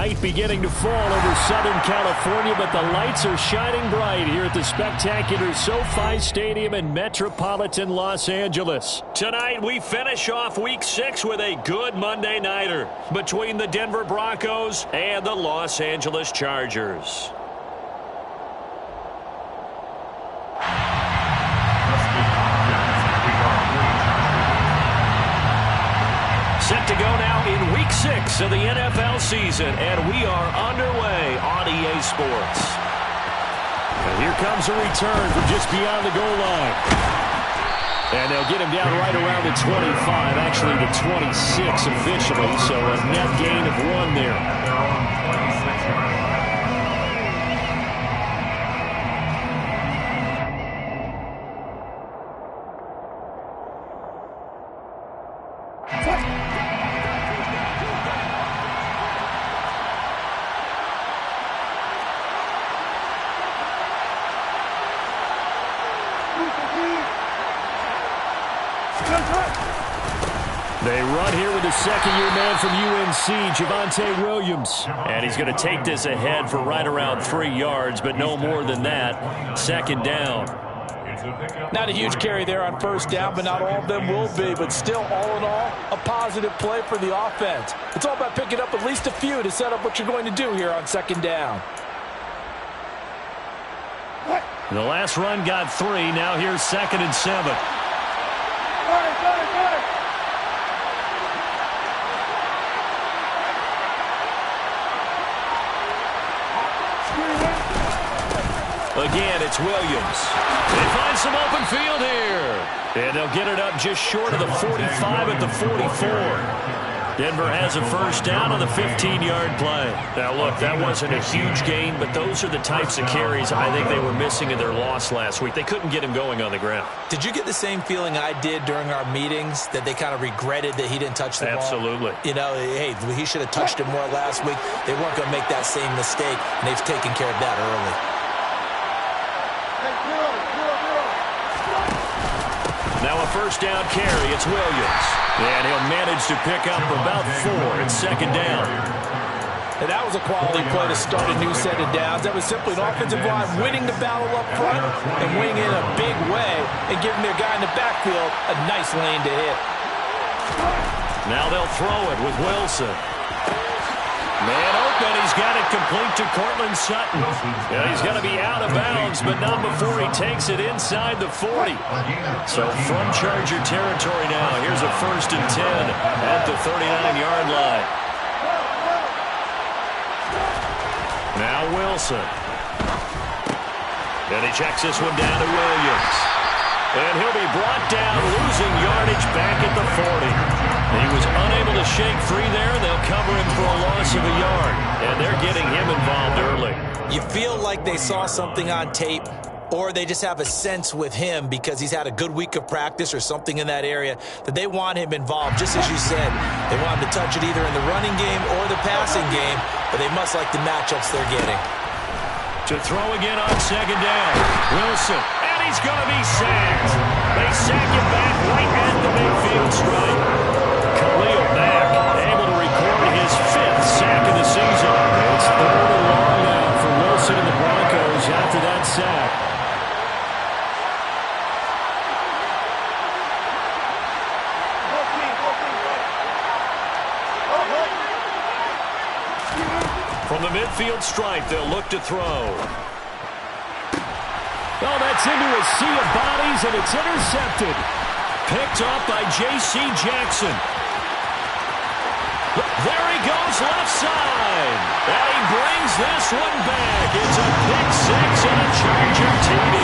Night beginning to fall over Southern California, but the lights are shining bright here at the spectacular SoFi Stadium in metropolitan Los Angeles. Tonight, we finish off Week 6 with a good Monday nighter between the Denver Broncos and the Los Angeles Chargers. Set to go now in Week 6 of the NFL season, and we are underway on EA Sports. And here comes a return from just beyond the goal line. And they'll get him down right around the 25, actually the 26 officially, so a net gain of 1 there. They run here with the second-year man from UNC, Javonte Williams. And he's going to take this ahead for right around 3 yards, but no more than that. Second down. Not a huge carry there on first down, but not all of them will be. But still, all in all, a positive play for the offense. It's all about picking up at least a few to set up what you're going to do here on second down. The last run got 3. Now here's 2nd and 7. Again, it's Williams. They find some open field here. And they'll get it up just short of the 45 at the 44. Denver has a first down on the 15-yard play. Now, look, that wasn't a huge gain, but those are the types of carries I think they were missing in their loss last week. They couldn't get him going on the ground. Did you get the same feeling I did during our meetings, that they kind of regretted that he didn't touch the ball? Absolutely. You know, hey, he should have touched it more last week. They weren't going to make that same mistake, and they've taken care of that early. Now a first down carry. It's Williams. And he'll manage to pick up about 4. It's second down. And that was a quality play to start a new set of downs. That was simply an offensive line winning the battle up front and winning in a big way and giving their guy in the backfield a nice lane to hit. Now they'll throw it with Wilson. Man open, he's got it complete to Cortland Sutton. Yeah, he's going to be out of bounds, but not before he takes it inside the 40. So from Charger territory now, here's a 1st and 10 at the 39-yard line. Now Wilson. And he checks this one down to Williams. And he'll be brought down, losing yardage back at the 40. He was unable to shake free there. They'll cover him for a loss of a yard. And they're getting him involved early. You feel like they saw something on tape, or they just have a sense with him because he's had a good week of practice or something in that area that they want him involved. Just as you said, they want him to touch it either in the running game or the passing game, but they must like the matchups they're getting. To throw again on second down. Wilson. And he's going to be sacked. They sack him back right at the midfield stripe. Khalil Mack able to record his 5th sack of the season. It's 3rd and long now for Wilson and the Broncos after that sack. From the midfield stripe, they'll look to throw. Oh, that's into a sea of bodies, and it's intercepted. Picked up by J.C. Jackson. There he goes, left side. And he brings this one back. It's a pick 6 and a Charger TD.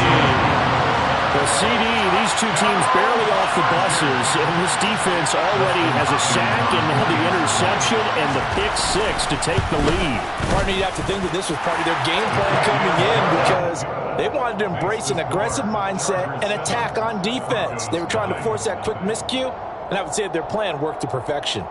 The CD, these two teams barely off the buses, and this defense already has a sack and now the interception and the pick 6 to take the lead. Part of me, you have to think that this was part of their game plan coming in because they wanted to embrace an aggressive mindset and attack on defense. They were trying to force that quick miscue, and I would say their plan worked to perfection.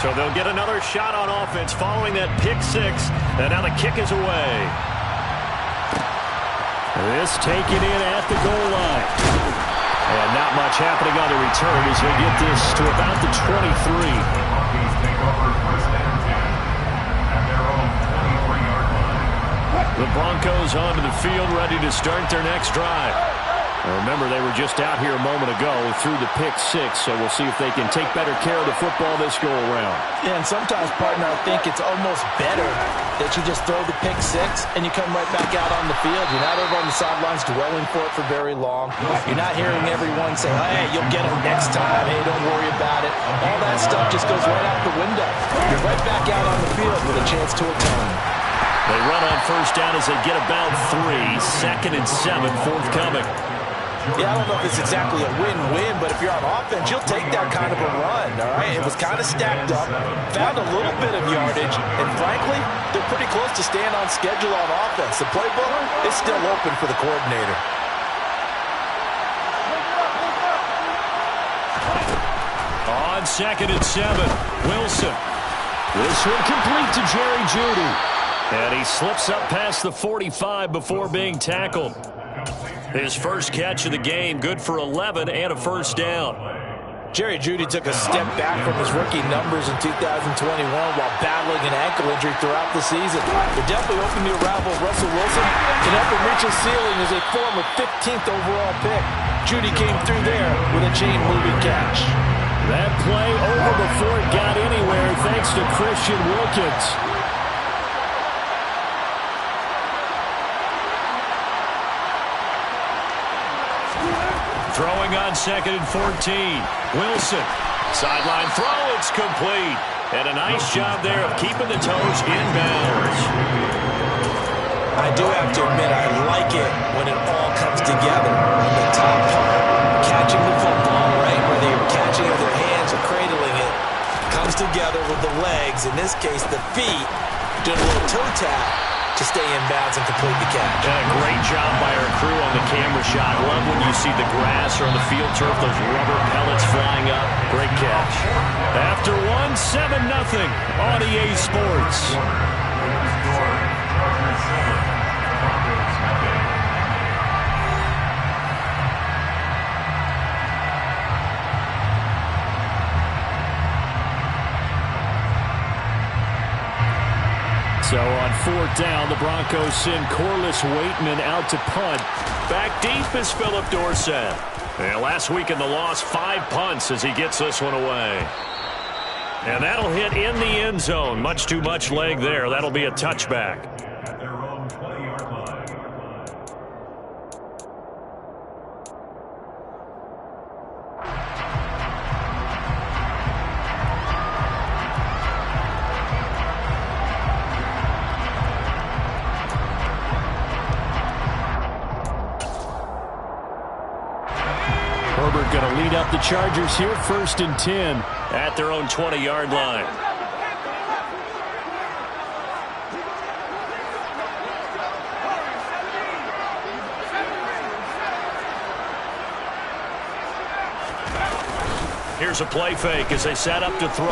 So they'll get another shot on offense following that pick six. And now the kick is away. This taken in at the goal line. And not much happening on the return as they get this to about the 23. The Broncos onto the field, ready to start their next drive. Remember, they were just out here a moment ago through the pick six, so we'll see if they can take better care of the football this go-around. Yeah, and sometimes, partner, I think it's almost better that you just throw the pick six and you come right back out on the field. You're not over on the sidelines dwelling for it for very long. You're not hearing everyone say, hey, you'll get them next time. Hey, don't worry about it. All that stuff just goes right out the window. You're right back out on the field with a chance to atone. They run on first down as they get about 3. 2nd and 7, forthcoming. Yeah, I don't know if it's exactly a win-win, but if you're on offense, you'll take that kind of a run, all right? It was kind of stacked up, found a little bit of yardage, and frankly, they're pretty close to staying on schedule on offense. The playbook is still open for the coordinator. On 2nd and 7, Wilson. This one complete to Jerry Jeudy. And he slips up past the 45 before being tackled. His first catch of the game, good for 11 and a first down. Jerry Jeudy took a step back from his rookie numbers in 2021 while battling an ankle injury throughout the season. They're definitely hoping the arrival of Russell Wilson can help him reach his ceiling as a former 15th overall pick. Jeudy came through there with a chain-moving catch. That play over before it got anywhere thanks to Christian Wilkins. Throwing on 2nd and 14. Wilson. Sideline throw. It's complete. And a nice job there of keeping the toes inbounds. I do have to admit, I like it when it all comes together. On the top part, catching the football, right? Whether you're catching it with your hands or cradling it, comes together with the legs. In this case, the feet. Doing a little toe tap to stay in bounds and complete the catch. And a great job by our crew on the camera shot. Love when you see the grass or on the field turf, those rubber pellets flying up. Great catch. After 1, 7-0 on EA Sports. So on 4th down, the Broncos send Corliss Waitman out to punt. Back deep is Philip Dorsett. And last week in the loss, 5 punts as he gets this one away. And that'll hit in the end zone. Much too much leg there. That'll be a touchback. At their own 20-yard line. Herbert going to lead up the Chargers here, 1st and 10 at their own 20-yard line. Here's a play fake as they set up to throw.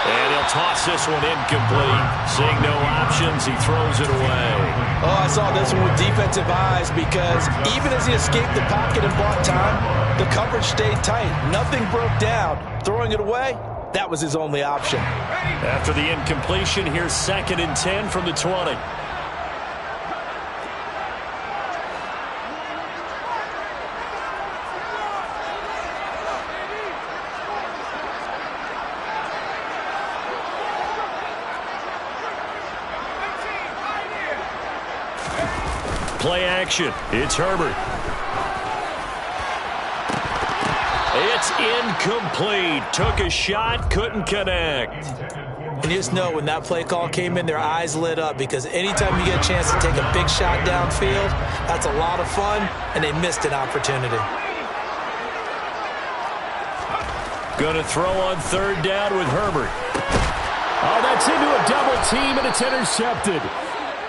And he'll toss this one incomplete. Seeing no options, he throws it away. Oh, I saw this one with defensive eyes because even as he escaped the pocket and bought time, the coverage stayed tight. Nothing broke down. Throwing it away, that was his only option. After the incompletion, here's 2nd and 10 from the 20. Play action. It's Herbert. It's incomplete. Took a shot, couldn't connect. And you just know when that play call came in, their eyes lit up because anytime you get a chance to take a big shot downfield, that's a lot of fun, and they missed an opportunity. Going to throw on 3rd down with Herbert. Oh, that's into a double team, and it's intercepted.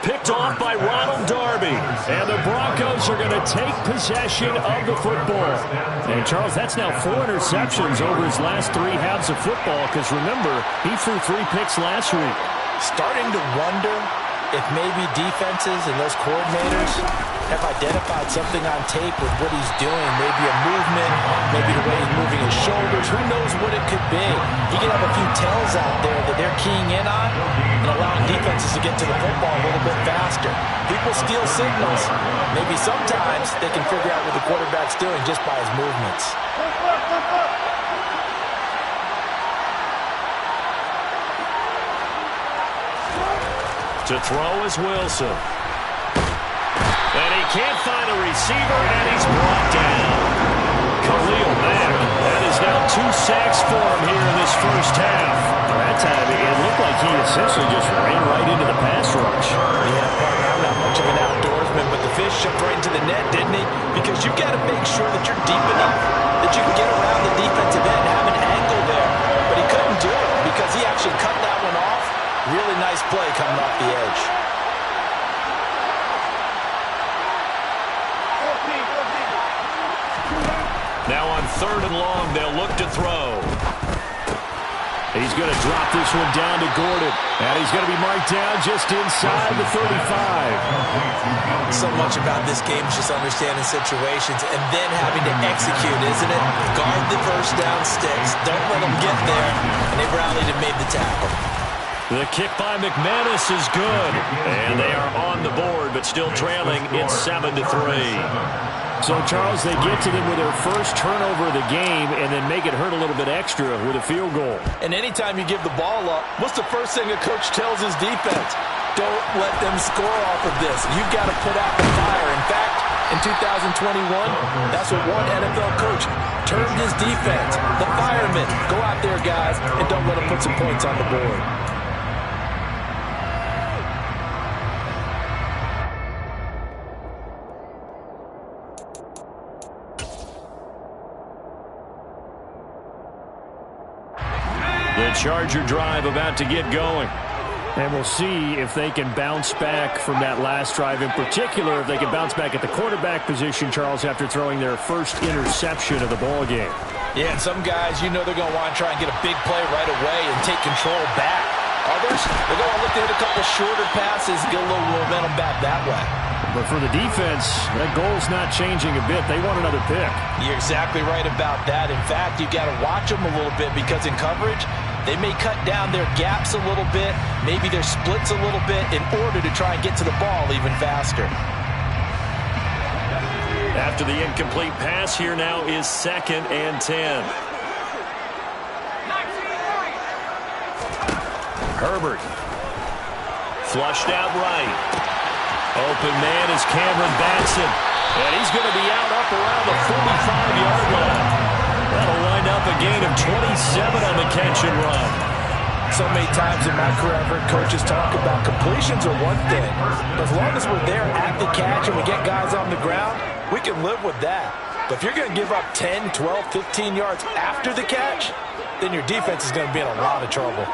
picked off by Ronald Darby. And the Broncos are going to take possession of the football. And, Charles, that's now 4 interceptions over his last 3 halves of football because, remember, he threw 3 picks last week. Starting to wonder if maybe defenses and those coordinators have identified something on tape with what he's doing. Maybe a movement, maybe the way he's moving his shoulders. Who knows what it could be? He could have a few tells out there that they're keying in on and allowing defenses to get to the football a little bit faster. People steal signals. Maybe sometimes they can figure out what the quarterback's doing just by his movements. To throw is Wilson. And he can't find a receiver, and he's brought down. Khalil Mack. That is now 2 sacks for him here in this first half. That time, it looked like he essentially just ran right into the pass rush. Yeah, partner, I'm not much of an outdoorsman, but the fish jumped right into the net, didn't he? Because you've got to make sure that you're deep enough that you can get around the defensive end and have an angle there. But he couldn't do it because he actually cut that one off. Really nice play coming off the edge. Now on 3rd and long, they'll look to throw. He's going to drop this one down to Gordon. And he's going to be marked down just inside the 35. So much about this game is just understanding situations and then having to execute, isn't it? Guard the first down sticks. Don't let them get there. And they rallied and made the tackle. The kick by McManus is good. And they are on the board, but still trailing. It's 7-3. So, Charles, they get to them with their first turnover of the game and then make it hurt a little bit extra with a field goal. And anytime you give the ball up, what's the first thing a coach tells his defense? Don't let them score off of this. You've got to put out the fire. In fact, in 2021, that's what one NFL coach termed his defense. The firemen. Go out there, guys, and don't let them put some points on the board. The Charger drive about to get going. And we'll see if they can bounce back from that last drive. In particular, if they can bounce back at the quarterback position, Charles, after throwing their first interception of the ball game. Yeah, and some guys, you know they're going to want to try and get a big play right away and take control back. Others, they're going to look to hit a couple shorter passes, get a little momentum back that way. But for the defense, that goal's not changing a bit. They want another pick. You're exactly right about that. In fact, you've got to watch them a little bit because in coverage, they may cut down their gaps a little bit, maybe their splits a little bit in order to try and get to the ball even faster. After the incomplete pass, here now is 2nd and 10. Herbert. Flushed out right. Open man is Cameron Batson. And he's going to be out up around the 45-yard line. That'll wind up a gain of 27 on the catch and run. So many times in my career, I've heard coaches talk about completions are one thing. But as long as we're there at the catch and we get guys on the ground, we can live with that. But if you're going to give up 10, 12, 15 yards after the catch, then your defense is going to be in a lot of trouble.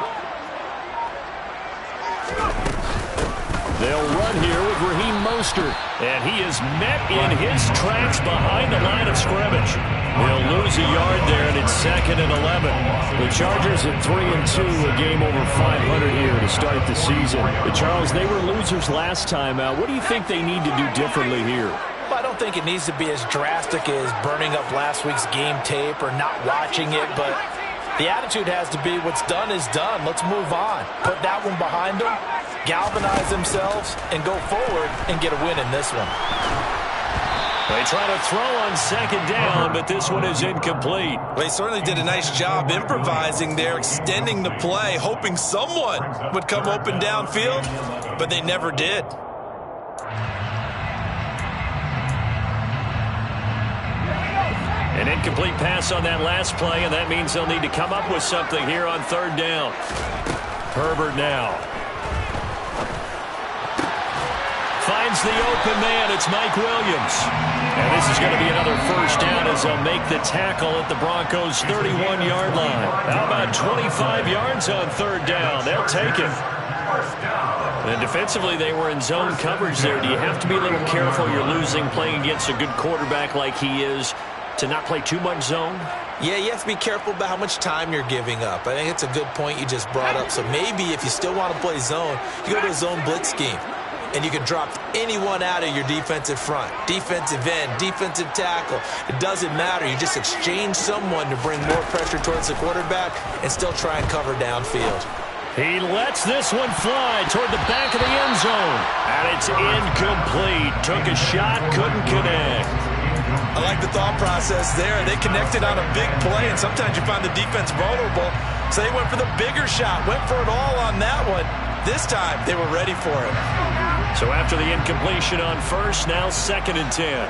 They'll run here with Raheem Mostert, and he is met in his tracks behind the line of scrimmage. They'll lose a yard there, and it's 2nd and 11. The Chargers at 3-2, a game over 500 here to start the season. But Charles, they were losers last time out. What do you think they need to do differently here? Well, I don't think it needs to be as drastic as burning up last week's game tape or not watching it, but the attitude has to be what's done is done. Let's move on. Put that one behind them, galvanize themselves, and go forward and get a win in this one. They try to throw on 2nd down, but this one is incomplete. Well, they certainly did a nice job improvising there, extending the play, hoping someone would come open downfield, but they never did. An incomplete pass on that last play, and that means they'll need to come up with something here on 3rd down. Herbert now. Finds the open man. It's Mike Williams. And this is going to be another first down as they'll make the tackle at the Broncos' 31-yard line. How about 25 yards on 3rd down? They'll take it. And defensively, they were in zone coverage there. Do you have to be a little careful? You're losing, playing against a good quarterback like he is, to not play too much zone? Yeah, you have to be careful about how much time you're giving up. I think it's a good point you just brought up. So maybe if you still want to play zone, you go to a zone blitz scheme. And you can drop anyone out of your defensive front. Defensive end, defensive tackle. It doesn't matter. You just exchange someone to bring more pressure towards the quarterback and still try and cover downfield. He lets this one fly toward the back of the end zone. And it's incomplete. Took a shot, couldn't connect. I like the thought process there. They connected on a big play, and sometimes you find the defense vulnerable. So they went for the bigger shot, went for it all on that one. This time, they were ready for it. So after the incompletion on first, now 2nd and 10.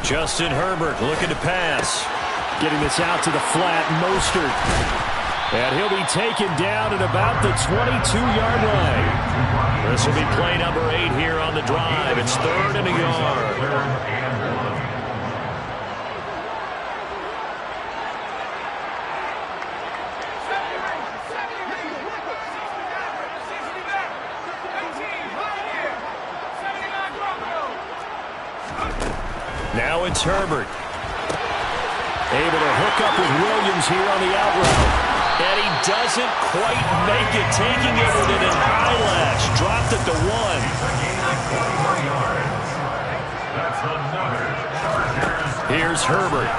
Justin Herbert looking to pass. Getting this out to the flat, Mostert. And he'll be taken down at about the 22-yard line. This will be play number 8 here on the drive. It's 3rd and a yard. Now it's Herbert. Able to hook up with Williams here on the out route. And he doesn't quite make it, taking it with an eyelash. Dropped it to 1. Here's Herbert.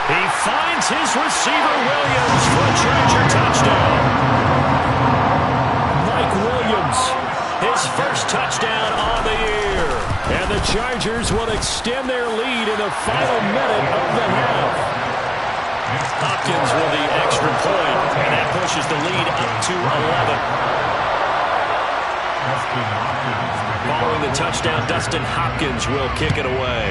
He finds his receiver, Williams, for a Charger touchdown. Mike Williams, his first touchdown on the year. And the Chargers will extend their lead in the final minute of the half. Hopkins with the extra point, and that pushes the lead up to 11. Following the touchdown, Dustin Hopkins will kick it away.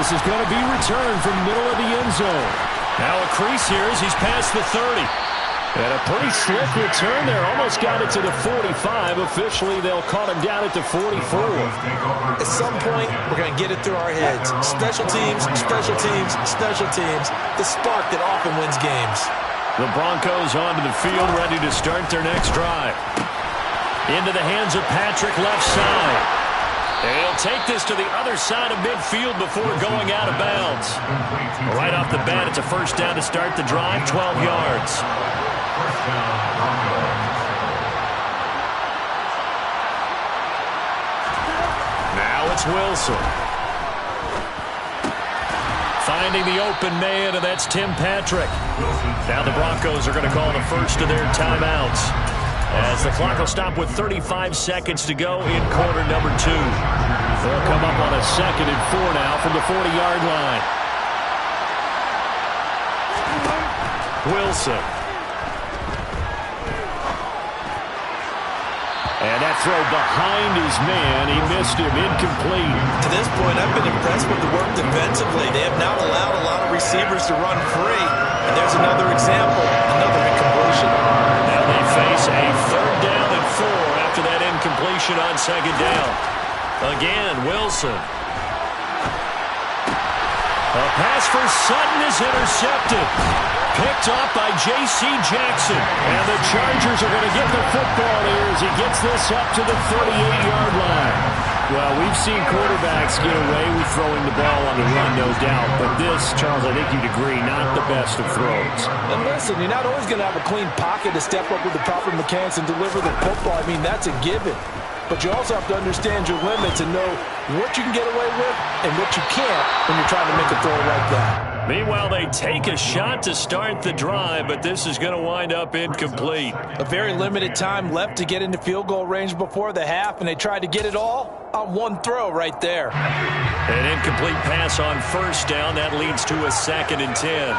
This is going to be returned from middle of the end zone. Now a crease here as he's past the 30. And a pretty slick return there. Almost got it to the 45. Officially, they'll call him down at the 44. At some point, we're going to get it through our heads. Special teams, special teams, special teams. The spark that often wins games. The Broncos onto the field, ready to start their next drive. Into the hands of Patrick, left side. And he'll take this to the other side of midfield before going out of bounds. Right off the bat, it's a first down to start the drive, 12 yards. Now it's Wilson. Finding the open man, and that's Tim Patrick. Now the Broncos are going to call the first of their timeouts, as the clock will stop with 35 seconds to go in quarter number 2. They'll come up on a 2nd and 4 now from the 40-yard line. Wilson. And that throw behind his man, he missed him, incomplete. To this point, I've been impressed with the work defensively. They have not allowed a lot of receivers to run free. And there's another example, another incompletion. Now they face a 3rd down and 4 after that incompletion on 2nd down. Again, Wilson. A pass for Sutton is intercepted. Picked off by J.C. Jackson. And the Chargers are going to get the football here as he gets this up to the 38-yard line. Well, we've seen quarterbacks get away with throwing the ball on the run, no doubt. But this, Charles, I think you'd agree, not the best of throws. And listen, you're not always going to have a clean pocket to step up with the proper mechanics and deliver the football. I mean, that's a given. But you also have to understand your limits and know what you can get away with and what you can't when you're trying to make a throw like that. Meanwhile, they take a shot to start the drive, but this is going to wind up incomplete. A very limited time left to get into field goal range before the half, and they tried to get it all on one throw right there. An incomplete pass on first down. That leads to a 2nd and 10.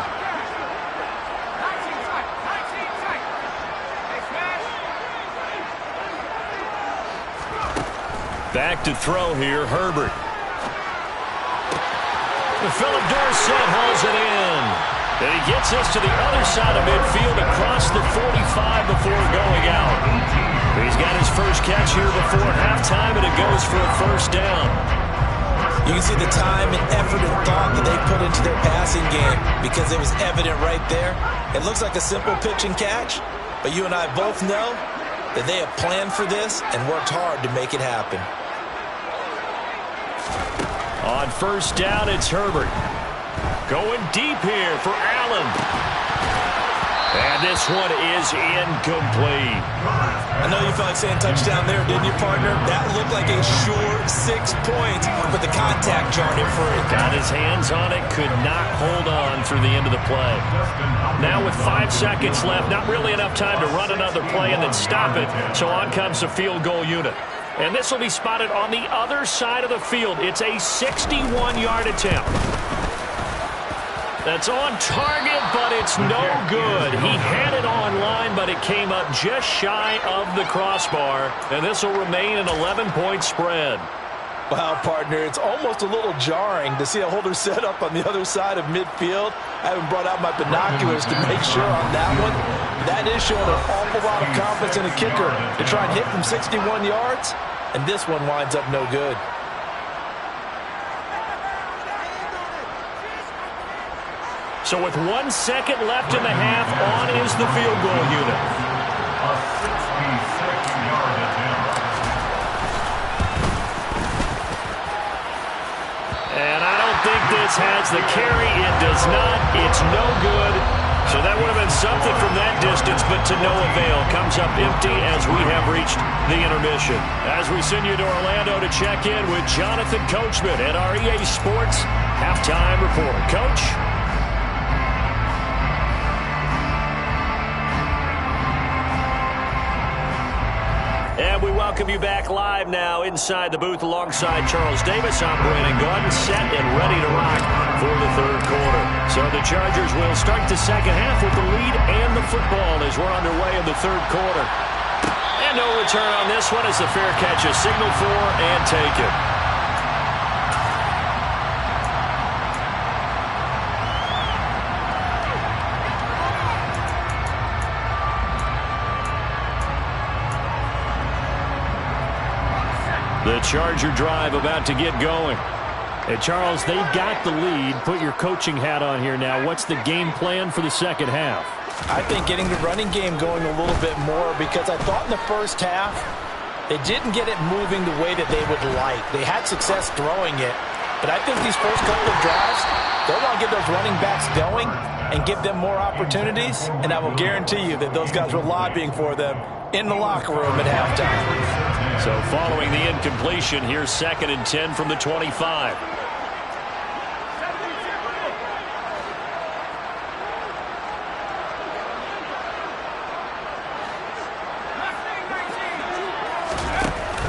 Back to throw here, Herbert. Philip Dorsett hauls it in. And he gets this to the other side of midfield across the 45 before going out. He's got his first catch here before halftime, and it goes for a first down. You can see the time and effort and thought that they put into their passing game because it was evident right there. It looks like a simple pitch and catch, but you and I both know that they have planned for this and worked hard to make it happen. On first down, it's Herbert. Going deep here for Allen. And this one is incomplete. I know you felt like saying touchdown there, didn't you, partner? That looked like a short 6 points, but the contact jarred it free. Got his hands on it, could not hold on through the end of the play. Now with 5 seconds left, not really enough time to run another play and then stop it, so on comes the field goal unit. And this will be spotted on the other side of the field. It's a 61-yard attempt. That's on target, but it's no good. He had it on line, but it came up just shy of the crossbar. And this will remain an 11-point spread. Wow, partner, it's almost a little jarring to see a holder set up on the other side of midfield. I haven't brought out my binoculars to make sure on that one. That is showing an awful lot of confidence in a kicker to try and hit from 61 yards, and this one winds up no good. So with 1 second left in the half, on is the field goal unit. A 66-yard attempt. And I don't think this has the carry. It does not. It's no good. So that would have been something from that distance, but to no avail. Comes up empty as we have reached the intermission. As we send you to Orlando to check in with Jonathan Coachman at our EA Sports Halftime Report. Coach? And we welcome you back live now inside the booth alongside Charles Davis. I'm Brandon Gordon, set and ready to rock for the third quarter. So the Chargers will start the second half with the lead and the football as we're underway in the third quarter. And no return on this one as the fair catch is signaled for and taken. The Charger drive about to get going. Hey, Charles, they've got the lead. Put your coaching hat on here now. What's the game plan for the second half? I think getting the running game going a little bit more because I thought in the first half they didn't get it moving the way that they would like. They had success throwing it, but I think these first couple of drives, they want to get those running backs going and give them more opportunities, and I will guarantee you that those guys were lobbying for them in the locker room at halftime. So following the incompletion, here's 2nd and 10 from the 25.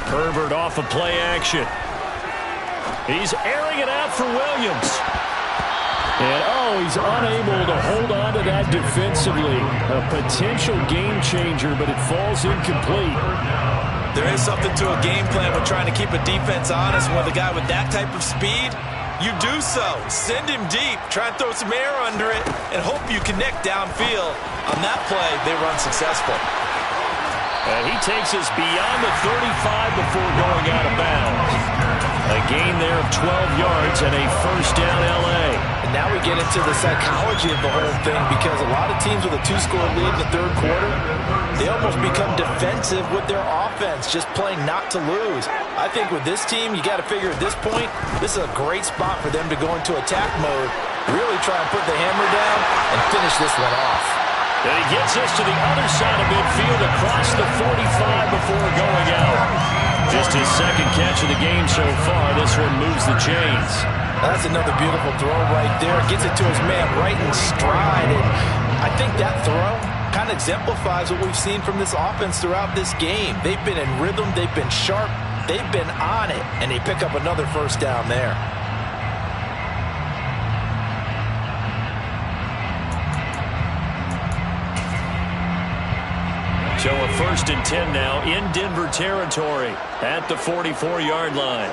Herbert off of play action. He's airing it out for Williams. And, he's unable to hold on to that defensively. A potential game changer, but it falls incomplete. There is something to a game plan with trying to keep a defense honest. With a guy with that type of speed, you do so. Send him deep. Try and throw some air under it and hope you connect downfield. On that play, they run successful. And he takes us beyond the 35 before going out of bounds. A gain there of 12 yards and a first down L.A. And now we get into the psychology of the whole thing because a lot of teams with a 2-score lead in the third quarter, they almost become defensive with their offense, just playing not to lose. I think with this team, you got to figure at this point, this is a great spot for them to go into attack mode, really try and put the hammer down and finish this one off. And he gets us to the other side of midfield across the 45 before going out. Just his second catch of the game so far. This one moves the chains. That's another beautiful throw right there. Gets it to his man right in stride. And I think that throw kind of exemplifies what we've seen from this offense throughout this game. They've been in rhythm. They've been sharp. They've been on it. And they pick up another first down there. So a 1st and 10 now in Denver territory at the 44-yard line.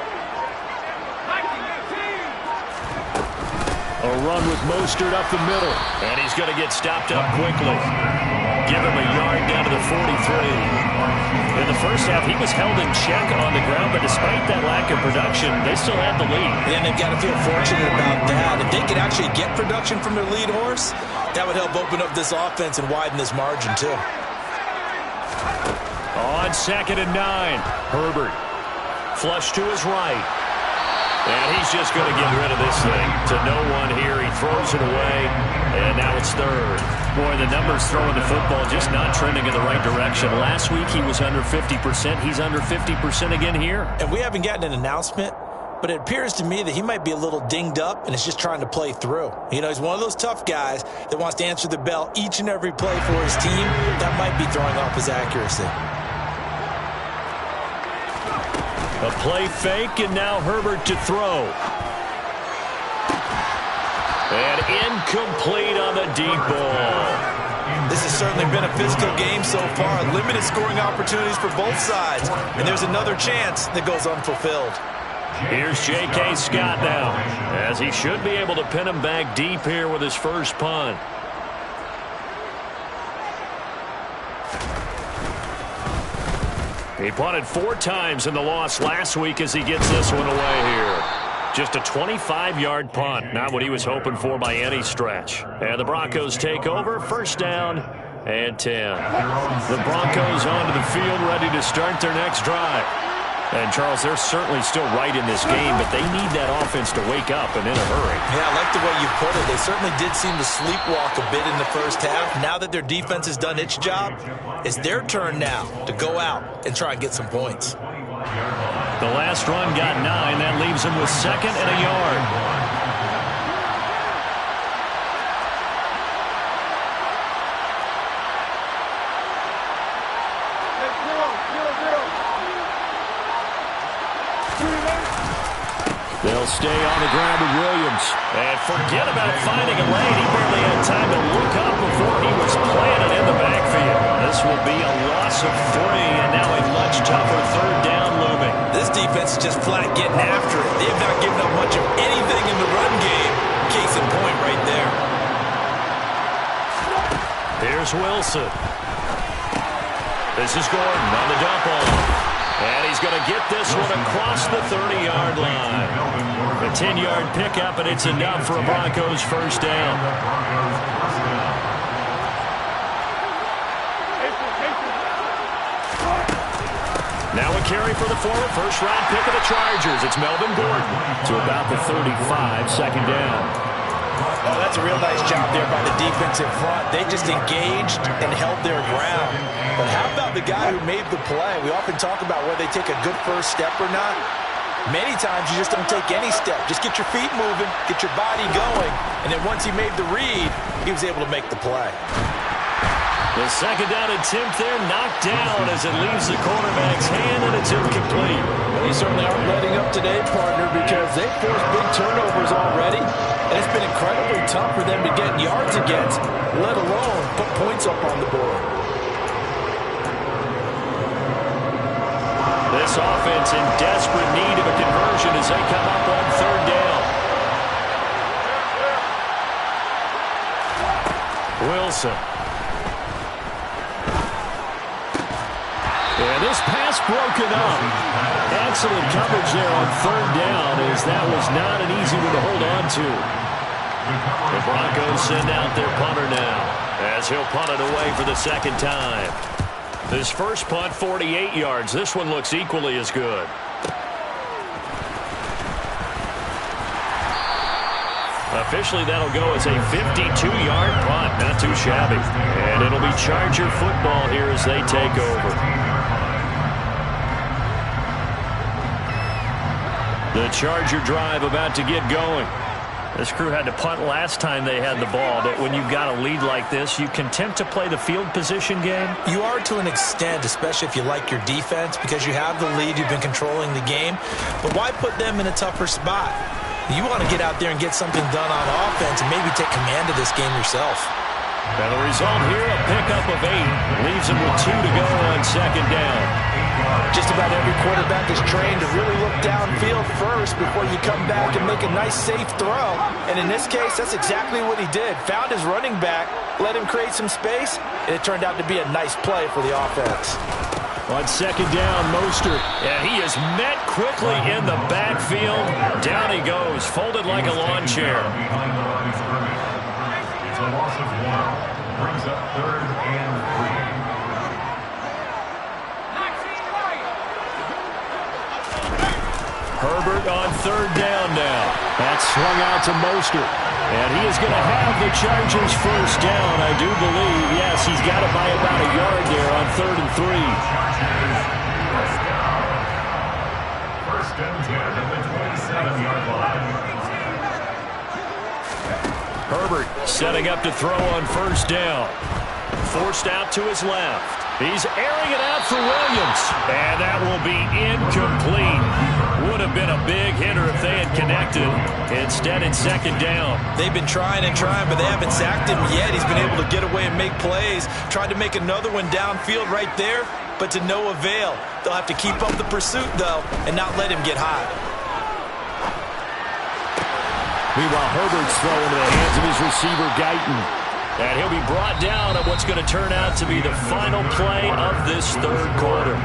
A run with Mostert up the middle. And he's going to get stopped up quickly. Give him a yard down to the 43. In the first half, he was held in check on the ground, but despite that lack of production, they still had the lead. And they've got to feel fortunate about that. If they could actually get production from their lead horse, that would help open up this offense and widen this margin, too. On 2nd and 9, Herbert. Flush to his right. And he's just going to get rid of this thing to no one here. He throws it away, and now it's 3rd. Boy, the numbers throwing the football just not trending in the right direction. Last week he was under 50%. He's under 50% again here. And we haven't gotten an announcement, but it appears to me that he might be a little dinged up and is just trying to play through. You know, he's one of those tough guys that wants to answer the bell each and every play for his team. That might be throwing off his accuracy. A play fake, and now Herbert to throw. And incomplete on the deep ball. This has certainly been a physical game so far. Limited scoring opportunities for both sides. And there's another chance that goes unfulfilled. Here's J.K. Scott now, as he should be able to pin him back deep here with his first punt. He punted 4 times in the loss last week as he gets this one away here. Just a 25-yard punt, not what he was hoping for by any stretch. And the Broncos take over, 1st down and 10. The Broncos onto the field, ready to start their next drive. And, Charles, they're certainly still right in this game, but they need that offense to wake up and in a hurry. Yeah, I like the way you put it. They certainly did seem to sleepwalk a bit in the first half. Now that their defense has done its job, it's their turn now to go out and try and get some points. The last run got 9. That leaves them with 2nd and a yard. They'll stay on the ground with Williams. And forget about finding a lane. He barely had time to look up before he was planted in the backfield. This will be a loss of 3, and now a much tougher 3rd down looming. This defense is just flat getting after it. They have not given up much of anything in the run game. Case in point right there. Here's Wilson. This is Gordon on the dump off. And he's going to get this one across the 30-yard line. A 10-yard pickup, and it's enough for a Broncos 1st down. Now a carry for the former first-round pick of the Chargers. It's Melvin Gordon to about the 35, 2nd down. Oh, that's a real nice job there by the defense in front. They just engaged and held their ground. But how about the guy who made the play? We often talk about whether they take a good first step or not. Many times you just don't take any step. Just get your feet moving, get your body going, and then once he made the read, he was able to make the play. The 2nd down attempt there knocked down as it leaves the quarterback's hand, and it's incomplete. Well, you certainly aren't letting up today, partner, because they've forced big turnovers already, and it's been incredibly tough for them to get yards against, let alone put points up on the board. This offense in desperate need of a conversion as they come up on 3rd down. Wilson. And this pass broken up. Excellent coverage there on 3rd down, as that was not an easy one to hold on to. The Broncos send out their punter now, as he'll punt it away for the 2nd time. This first punt, 48 yards. This one looks equally as good. Officially, that'll go as a 52-yard punt. Not too shabby. And it'll be Charger football here as they take over. The Charger drive about to get going. This crew had to punt last time they had the ball, but when you've got a lead like this, you content to play the field position game? You are to an extent, especially if you like your defense, because you have the lead, you've been controlling the game. But why put them in a tougher spot? You want to get out there and get something done on offense and maybe take command of this game yourself. And the result here, a pickup of 8. Leaves them with 2 to go on 2nd down. Just about every quarterback is trained to really look downfield first before you come back and make a nice, safe throw. And in this case, that's exactly what he did. Found his running back, let him create some space, and it turned out to be a nice play for the offense. On second down, Mostert. And he is met quickly in the backfield. Down he goes, folded like a lawn chair. Behind the line of scrimmage. It's a loss of 1. Brings up 3rd and 3. Herbert on 3rd down now. That's swung out to Mostert. And he is going to have the Chargers first down, I do believe. Yes, he's got it by about a yard there on 3rd and 3. First and 10 at the 27-yard line. Herbert setting up to throw on first down. Forced out to his left. He's airing it out for Williams. And that will be incomplete. Would have been a big hitter if they had connected. Instead, it's second down. They've been trying and trying, but they haven't sacked him yet. He's been able to get away and make plays. Tried to make another one downfield right there, but to no avail. They'll have to keep up the pursuit, though, and not let him get hot. Meanwhile, Herbert's throw into the hands of his receiver, Guyton. And he'll be brought down at what's going to turn out to be the final play of this 3rd quarter.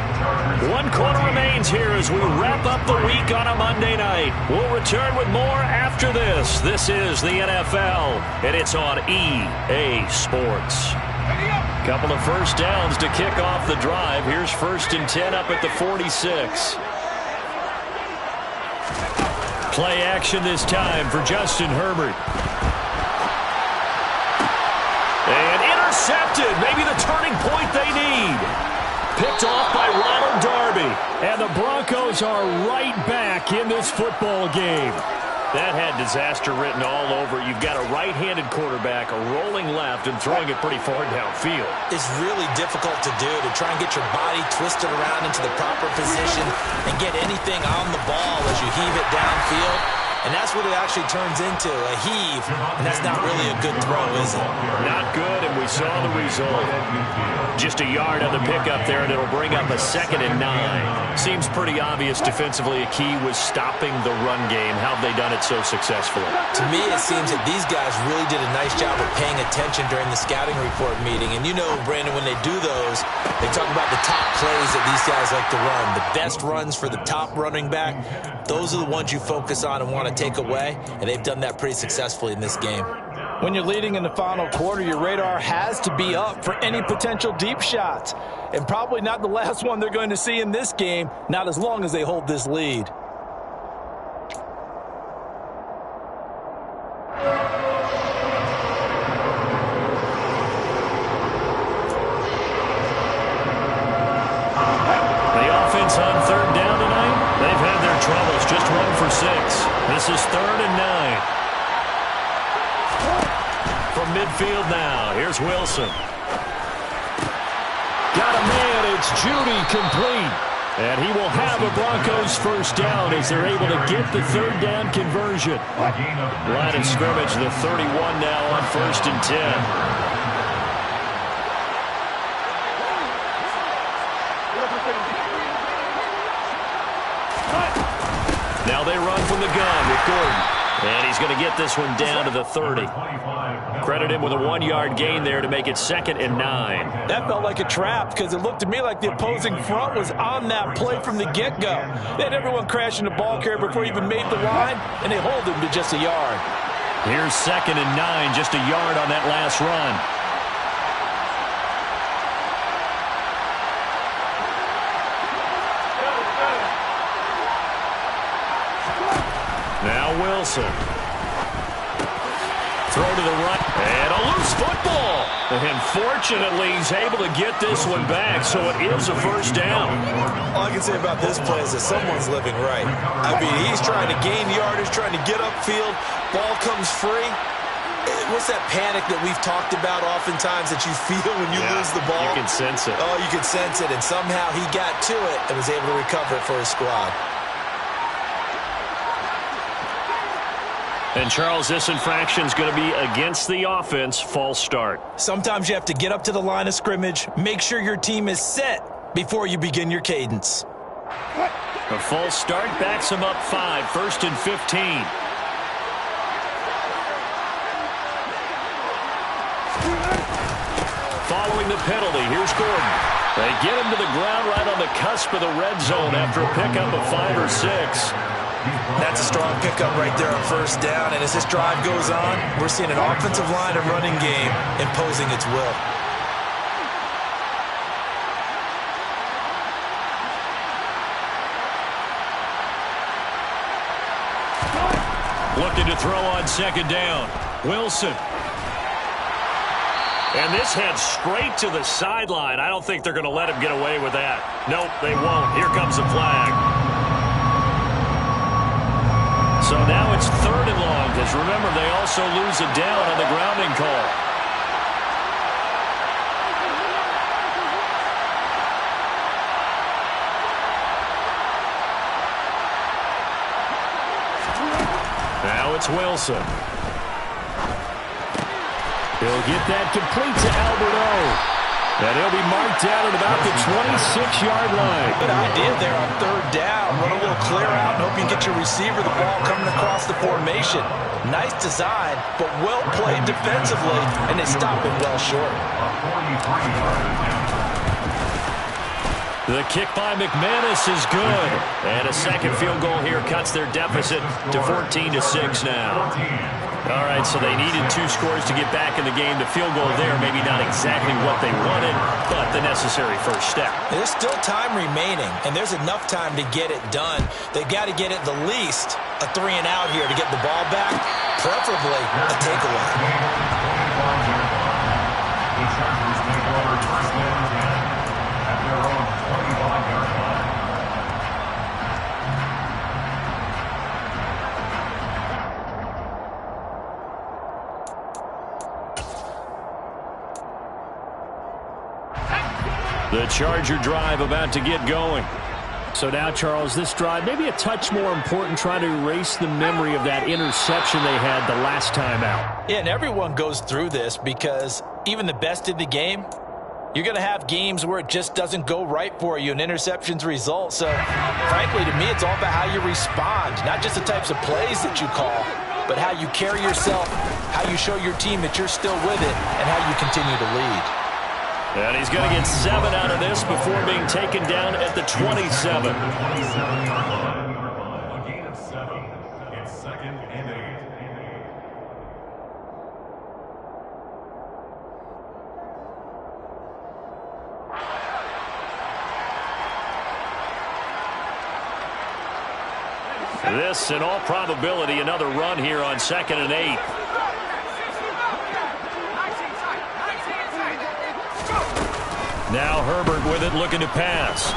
1 quarter remains here as we wrap up the week on a Monday night. We'll return with more after this. This is the NFL, and it's on EA Sports. Couple of first downs to kick off the drive. Here's 1st and 10 up at the 46. Play action this time for Justin Herbert. And intercepted. Maybe the turning point they need. Picked off by Ronald Darby. And the Broncos are right back in this football game. That had disaster written all over. You've got a right-handed quarterback, a rolling left, and throwing it pretty far downfield. It's really difficult to do, to try and get your body twisted around into the proper position and get anything on the ball as you heave it downfield. And that's what it actually turns into, a heave. And that's not really a good throw, is it? Not good, and we saw the result. Just a yard on the pickup there, and it'll bring up a 2nd and 9. Seems pretty obvious defensively a key was stopping the run game. How have they done it so successfully? To me, it seems that these guys really did a nice job of paying attention during the scouting report meeting. And you know, Brandon, when they do those, they talk about the top plays that these guys like to run. The best runs for the top running back, those are the ones you focus on and want to take away, and they've done that pretty successfully in this game. When you're leading in the final quarter, your radar has to be up for any potential deep shots. And probably not the last one they're going to see in this game, not as long as they hold this lead. The offense on 3rd down tonight, they've had their troubles. Just 1 for 6. This is 3rd and 9. From midfield now, here's Wilson. Got a man, it's Judy, complete. And he will have a Broncos first down as they're able to get the 3rd down conversion. Line of scrimmage, the 31 now on 1st and 10. Now they run from the gun with Gordon. And he's going to get this one down to the 30. Credit him with a 1-yard gain there to make it 2nd and 9. That felt like a trap because it looked to me like the opposing front was on that play from the get-go. They had everyone crashing the ball carrier before he even made the line, and they hold him to just a yard. Here's 2nd and 9, just a yard on that last run. Now Wilson. Throw to the right. And a loose football. And fortunately, he's able to get this one back, so it is a first down. All I can say about this play is that someone's living right. I mean, he's trying to gain yardage, trying to get upfield. Ball comes free. What's that panic that we've talked about oftentimes that you feel when you lose the ball? You can sense it. Oh, you can sense it. And somehow he got to it and was able to recover it for his squad. And, Charles, this infraction is going to be against the offense. False start. Sometimes you have to get up to the line of scrimmage, make sure your team is set, before you begin your cadence. A false start backs him up 5, 1st and 15. Following the penalty, here's Gordon. They get him to the ground right on the cusp of the red zone after a pickup of 5 or 6. That's a strong pickup right there on 1st down, and as this drive goes on, we're seeing an offensive line and running game imposing its will. Looking to throw on 2nd down. Wilson. And this heads straight to the sideline. I don't think they're going to let him get away with that. Nope, they won't. Here comes the flag. So now it's 3rd and long, because remember, they also lose a down on the grounding call. Now it's Wilson. He'll get that complete to Alberto. And he'll be marked down at about the 26-yard line. Good idea there on 3rd down. Run a little clear out and hope you can get your receiver the ball coming across the formation. Nice design, but well played defensively, and they stop it well short. The kick by McManus is good. And a second field goal here cuts their deficit to 14-6 now. All right, so they needed 2 scores to get back in the game. The field goal there, maybe not exactly what they wanted, but the necessary first step. There's still time remaining, and there's enough time to get it done. They've got to get it the least a 3-and-out here to get the ball back, preferably a takeaway. The Chargers take over 1st and 10 at their own 25-yard line. The Charger drive about to get going. So now, Charles, this drive maybe a touch more important, trying to erase the memory of that interception they had the last time out. Yeah, and everyone goes through this because even the best in the game, you're going to have games where it just doesn't go right for you and interceptions result. So, frankly, to me, it's all about how you respond, not just the types of plays that you call, but how you carry yourself, how you show your team that you're still with it, and how you continue to lead. And he's going to get 7 out of this before being taken down at the 27. 27-yard line. A gain of 7. It's 2nd and 8. This, in all probability, another run here on 2nd and 8. Now Herbert with it, looking to pass.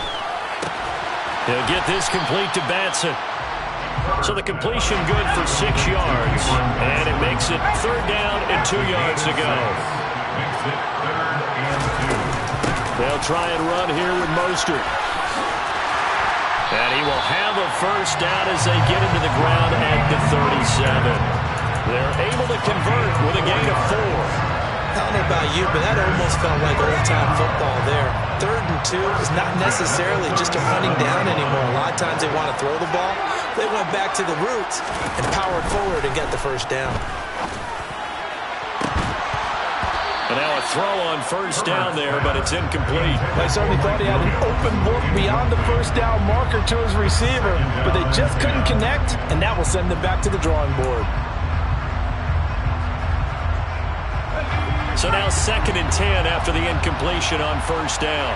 He'll get this complete to Batson. So the completion good for 6 yards. And it makes it 3rd down and 2 yards to go. Makes it 3rd and 2. They'll try and run here with Mostert. And he will have a 1st down as they get into the ground at the 37. They're able to convert with a gain of 4. I don't know about you, but that almost felt like old-time football there. 3rd and 2 is not necessarily just a running down anymore. A lot of times they want to throw the ball. They went back to the roots and powered forward and get the 1st down. And now a throw on 1st down there, but it's incomplete. I certainly thought he had an open look beyond the 1st down marker to his receiver, but they just couldn't connect, and that will send them back to the drawing board. So now 2nd and 10 after the incompletion on 1st down.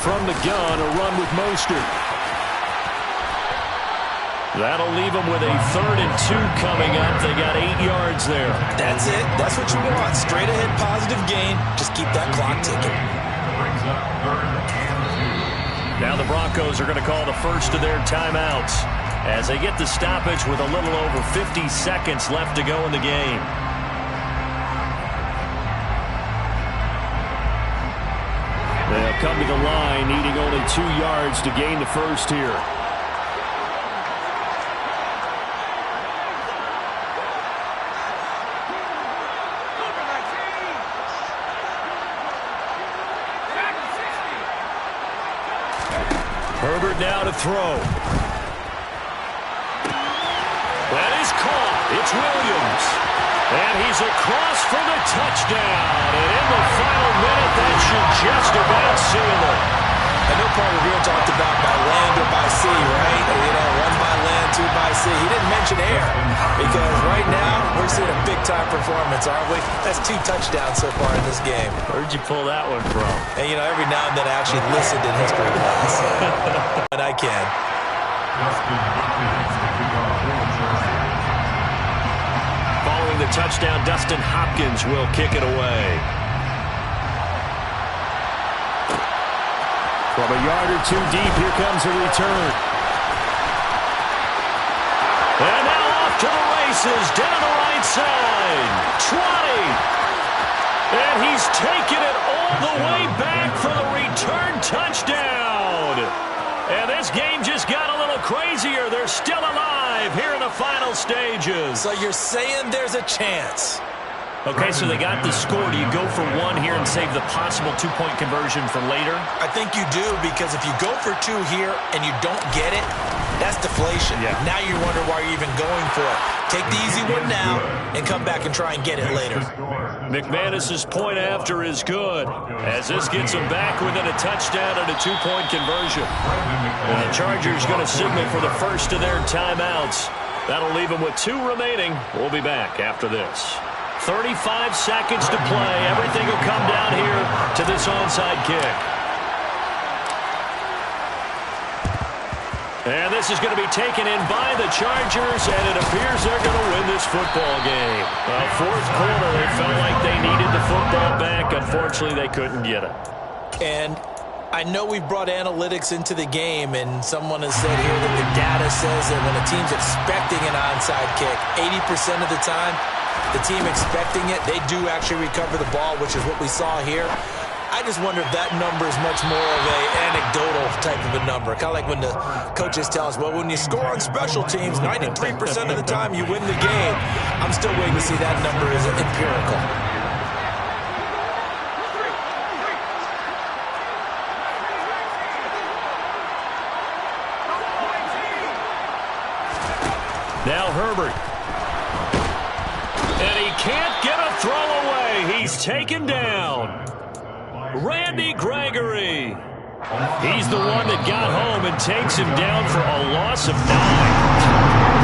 From the gun, a run with Mostert. That'll leave them with a 3rd and 2 coming up. They got 8 yards there. That's it. That's what you want. Straight ahead positive gain. Just keep that clock ticking. Brings up 3rd and 2. Now the Broncos are going to call the first of their timeouts as they get the stoppage with a little over 50 seconds left to go in the game. They'll come to the line needing only 2 yards to gain the 1st here. Herbert now to throw. That is caught. It's Williams. And he's across for the touchdown. And in the final minute, that should just about seal it. I know Paul Revere talked about by land or by sea, right? You know, one by land, two by sea. He didn't mention air because right now we're seeing a big-time performance, aren't we? That's 2 touchdowns so far in this game. Where'd you pull that one from? And, you know, every now and then I actually listened in history class. And I can. Following the touchdown, Dustin Hopkins will kick it away. From a yard or 2 deep, here comes a return. And now off to the races, down the right side. 20. And he's taken it all the way back for the return touchdown. And this game just got a little crazier. They're still alive here in the final stages. So you're saying there's a chance? Okay, so they got the score. Do you go for 1 here and save the possible 2-point conversion for later? I think you do, because if you go for 2 here and you don't get it, that's deflation. Yeah. Now you wonder why you're even going for it. Take the easy one now and come back and try and get it later. McManus's point after is good, as this gets them back within a touchdown and a 2-point conversion. And the Chargers going to signal for the first of their timeouts. That'll leave them with 2 remaining. We'll be back after this. 35 seconds to play. Everything will come down here to this onside kick. And this is going to be taken in by the Chargers, and it appears they're going to win this football game. Fourth quarter, they felt like they needed the football back. Unfortunately, they couldn't get it. And I know we brought analytics into the game, and someone has said here that the data says that when a team's expecting an onside kick, 80% of the time, the team expecting it, they do actually recover the ball, which is what we saw here. I just wonder if that number is much more of an anecdotal type of a number. Kind of like when the coaches tell us, well, when you score on special teams, 93% of the time you win the game. I'm still waiting to see that number is empirical. Now Herbert. And he can't get a throw away. He's taken down. Randy Gregory. He's the one that got home and takes him down for a loss of 9.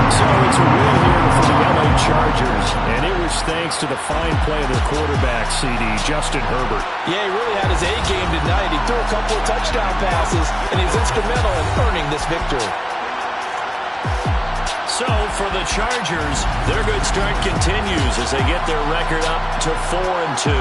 So it's a win here for the LA Chargers, and it was thanks to the fine play of their quarterback, CD, Justin Herbert. Yeah, he really had his A game tonight. He threw a couple of touchdown passes, and he's instrumental in earning this victory. So for the Chargers, their good start continues as they get their record up to 4-2.